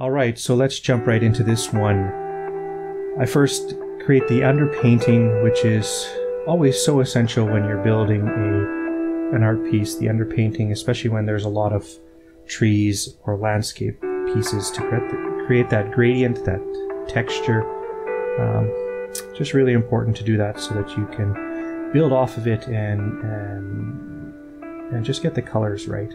Alright, so let's jump right into this one. I first create the underpainting, which is always so essential when you're building an art piece. The underpainting, especially when there's a lot of trees or landscape pieces, to create that gradient, that texture. Just really important to do that so that you can build off of it and just get the colors right.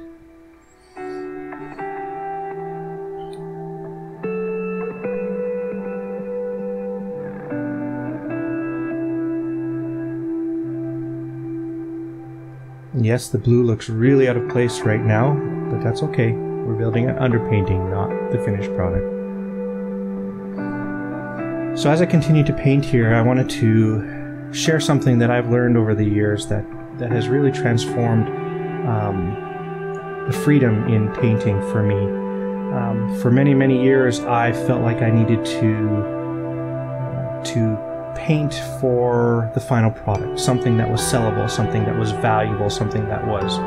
Yes, the blue looks really out of place right now, but that's okay. We're building an underpainting, not the finished product. So as I continue to paint here, I wanted to share something that I've learned over the years that has really transformed the freedom in painting for me. For many, many years, I felt like I needed to paint for the final product, something that was sellable, something that was valuable, something that was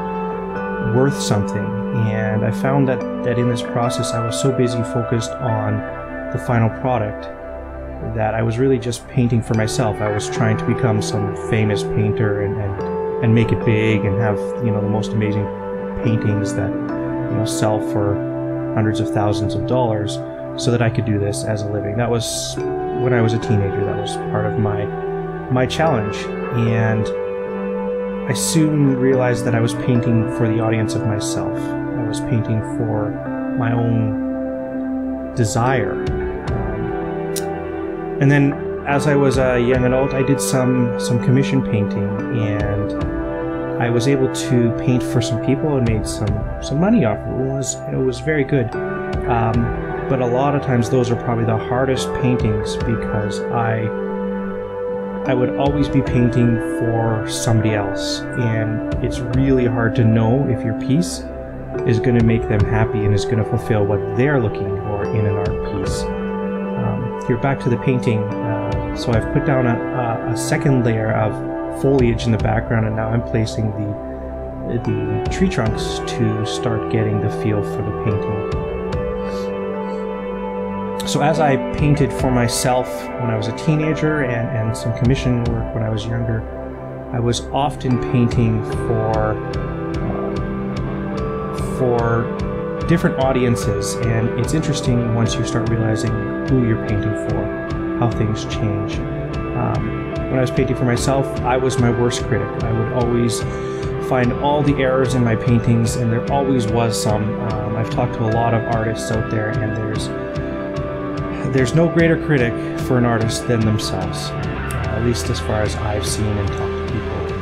worth something. And I found that in this process I was so busy focused on the final product that I was really just painting for myself. I was trying to become some famous painter and make it big and have, the most amazing paintings that, sell for hundreds of thousands of dollars, so that I could do this as a living. That was when I was a teenager. That was part of my challenge, and I soon realized that I was painting for the audience of myself. I was painting for my own desire. And then as I was a young adult, I did some commission painting, and I was able to paint for some people and made some money off it. It was very good. But a lot of times those are probably the hardest paintings, because I would always be painting for somebody else, and it's really hard to know if your piece is going to make them happy and is going to fulfill what they're looking for in an art piece. Here, back to the painting. So I've put down a second layer of foliage in the background, and now I'm placing the tree trunks to start getting the feel for the painting. So as I painted for myself when I was a teenager and some commission work when I was younger, I was often painting for different audiences, and it's interesting once you start realizing who you're painting for, how things change. When I was painting for myself, I was my worst critic. I would always find all the errors in my paintings, and there always was some. I've talked to a lot of artists out there, and there's no greater critic for an artist than themselves, at least as far as I've seen and talked to people.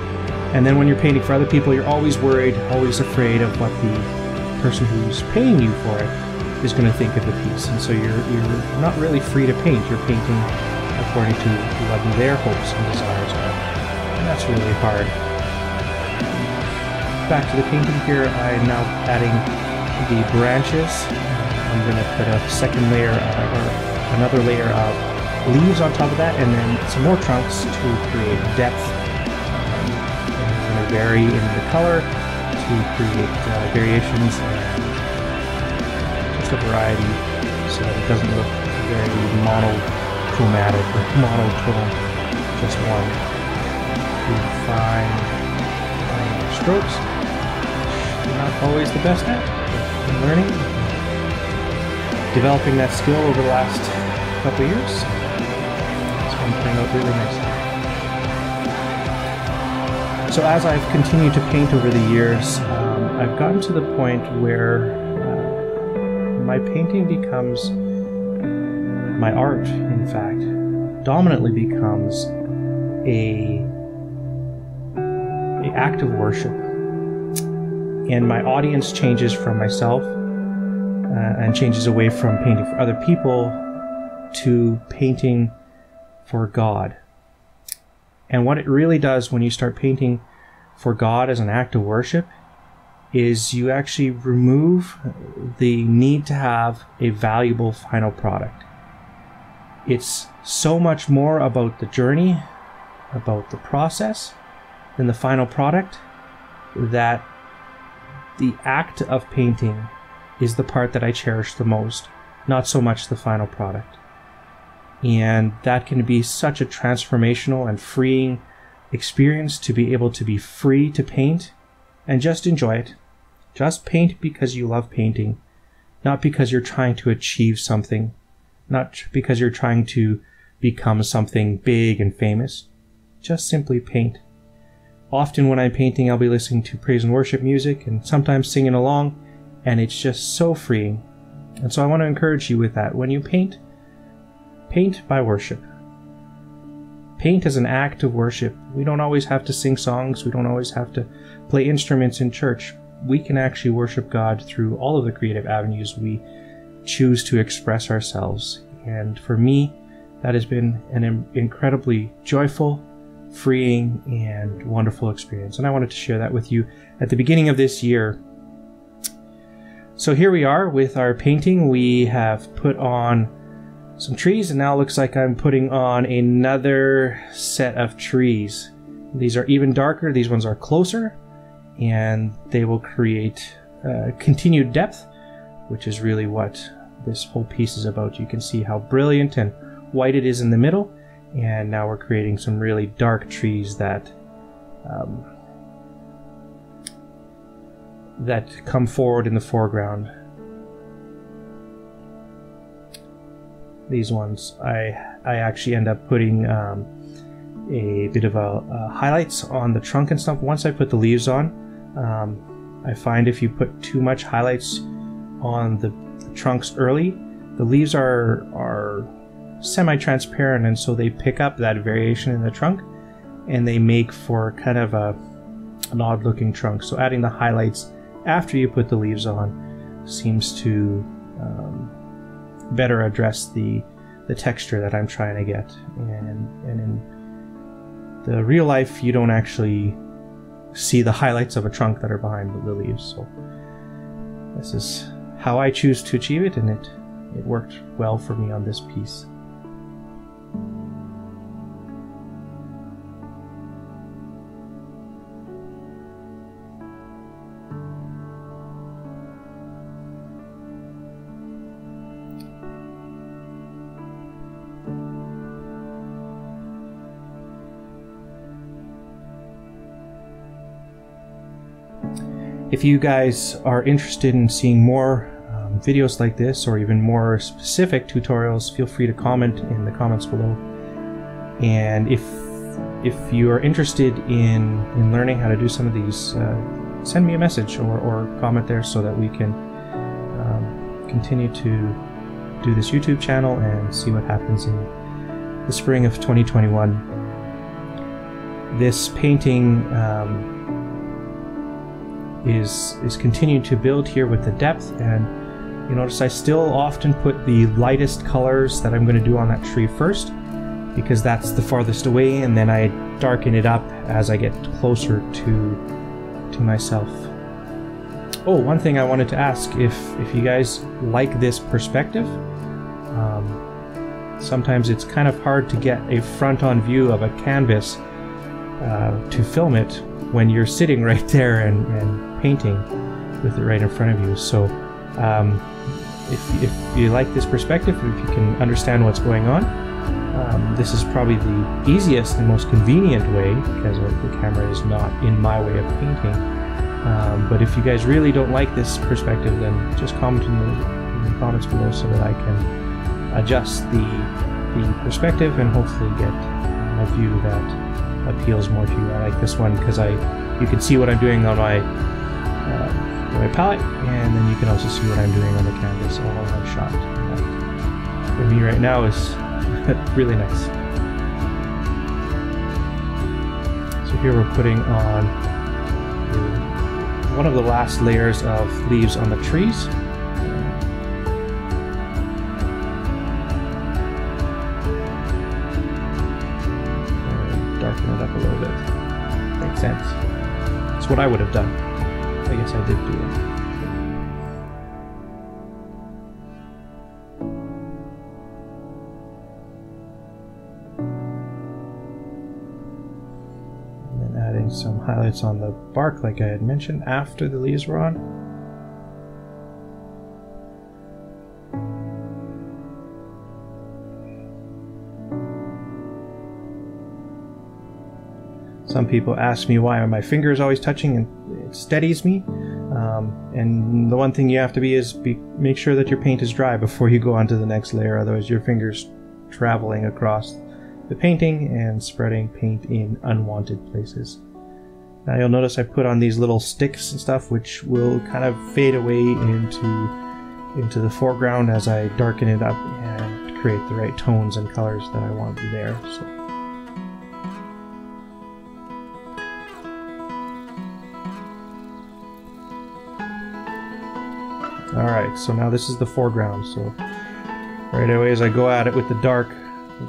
And then when you're painting for other people, you're always worried, always afraid of what the person who's paying you for it is going to think of the piece. And so you're not really free to paint. You're painting according to what their hopes and desires are. And that's really hard. Back to the painting here, I'm now adding the branches. I'm going to put a second layer or another layer of leaves on top of that, and then some more trunks to create depth. I'm going to vary in the color to create variations and just a variety, so that it doesn't look very monochromatic or monotone, just one. To fine strokes. Not always the best at, but I'm learning. Developing that skill over the last couple of years. This one turned out really nicely. So as I've continued to paint over the years, I've gotten to the point where my painting becomes, my art in fact, dominantly becomes a act of worship. And my audience changes from myself and changes away from painting for other people to painting for God. And what it really does when you start painting for God as an act of worship is you actually remove the need to have a valuable final product. It's so much more about the journey, about the process, than the final product, that the act of painting is the part that I cherish the most. not so much the final product. And that can be such a transformational and freeing experience, to be able to be free to paint and just enjoy it. Just paint because you love painting, not because you're trying to achieve something, not because you're trying to become something big and famous. Just simply paint. Often when I'm painting, I'll be listening to praise and worship music and sometimes singing along, and it's just so freeing. And so I want to encourage you with that. When you paint, paint by worship. Paint as an act of worship. We don't always have to sing songs. We don't always have to play instruments in church. We can actually worship God through all of the creative avenues we choose to express ourselves. And for me, that has been an incredibly joyful, freeing, and wonderful experience. And I wanted to share that with you at the beginning of this year. So here we are with our painting. We have put on some trees, and now it looks like I'm putting on another set of trees. These are even darker. These ones are closer, and they will create continued depth, which is really what this whole piece is about. You can see how brilliant and white it is in the middle, and now we're creating some really dark trees that that come forward in the foreground. These ones I actually end up putting a bit of highlights on the trunk and stuff. Once I put the leaves on, I find if you put too much highlights on the trunks early, the leaves are semi-transparent, and so they pick up that variation in the trunk, and they make for kind of an odd-looking trunk. So adding the highlights after you put the leaves on seems to better address the texture that I'm trying to get. And in the real life, you don't actually see the highlights of a trunk that are behind the leaves. So this is how I choose to achieve it, and it worked well for me on this piece. If you guys are interested in seeing more videos like this, or even more specific tutorials, feel free to comment in the comments below. And if you are interested in learning how to do some of these, send me a message or comment there so that we can continue to do this YouTube channel and see what happens in the spring of 2021. This painting is continuing to build here with the depth, and you notice I still often put the lightest colors that I'm going to do on that tree first, because that's the farthest away, and then I darken it up as I get closer to myself. Oh, one thing I wanted to ask, if you guys like this perspective. Sometimes it's kind of hard to get a front-on view of a canvas to film it when you're sitting right there and painting with it right in front of you. So if you like this perspective, if you can understand what's going on, this is probably the easiest and most convenient way, because the camera is not in my way of painting. But if you guys really don't like this perspective, then just comment in the comments below so that I can adjust the perspective and hopefully get a view that appeals more to you. I like this one because you can see what I'm doing on my palette, and then you can also see what I'm doing on the canvas all in one shot. That, for me right now, is really nice. So here we're putting on one of the last layers of leaves on the trees. Darken it up a little bit. Makes sense. That's what I would have done. I guess I did do it. And then adding some highlights on the bark like I had mentioned after the leaves were on. Some people ask me why my fingers always touching, and it steadies me. And the one thing you have to make sure that your paint is dry before you go on to the next layer, otherwise your fingers traveling across the painting and spreading paint in unwanted places. Now you'll notice I put on these little sticks and stuff, which will kind of fade away into the foreground as I darken it up and create the right tones and colors that I want there. So. Alright, so now this is the foreground, so right away as I go at it with the dark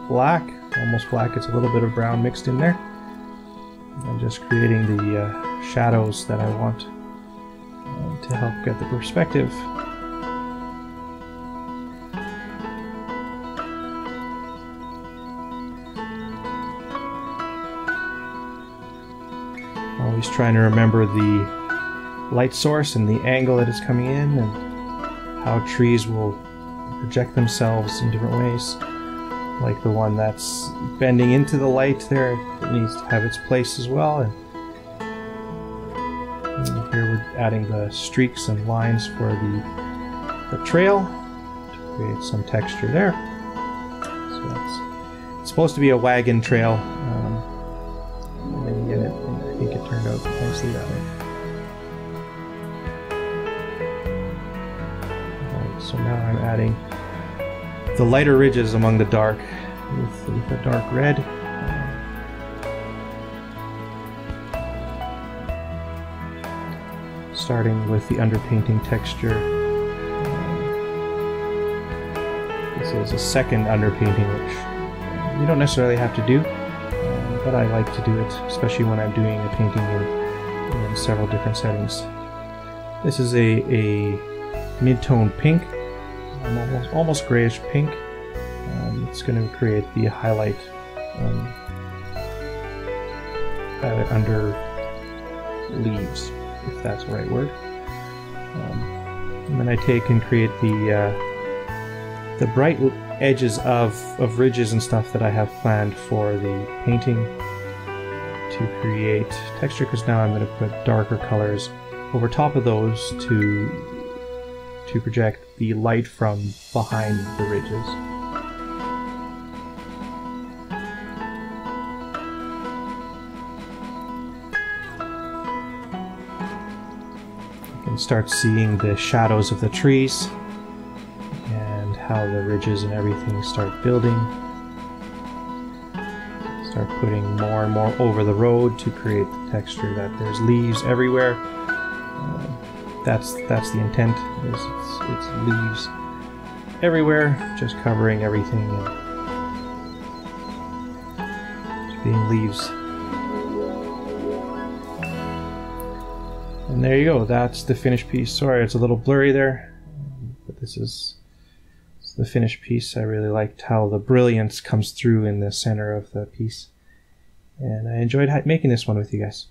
black, almost black, it's a little bit of brown mixed in there. I'm just creating the shadows that I want to help get the perspective. Always trying to remember the light source and the angle that it's coming in, and how trees will project themselves in different ways. Like the one that's bending into the light there, it needs to have its place as well. And here we're adding the streaks and lines for the trail to create some texture there. So it's supposed to be a wagon trail, and then you get it, and I think it turned out nicely that way. So now I'm adding the lighter ridges among the dark with the dark red. Starting with the underpainting texture. This is a second underpainting, which you don't necessarily have to do, but I like to do it, especially when I'm doing a painting in several different settings. This is a mid-tone pink, almost grayish pink. It's going to create the highlight under leaves, if that's the right word. And then I take and create the bright edges of ridges and stuff that I have planned for the painting to create texture, because now I'm going to put darker colors over top of those to project the light from behind the ridges. You can start seeing the shadows of the trees and how the ridges and everything start building. Start putting more and more over the road to create the texture that there's leaves everywhere. That's the intent. It's leaves everywhere, just covering everything. Just being leaves. And there you go. That's the finished piece. Sorry, it's a little blurry there, but this is the finished piece. I really liked how the brilliance comes through in the center of the piece, and I enjoyed making this one with you guys.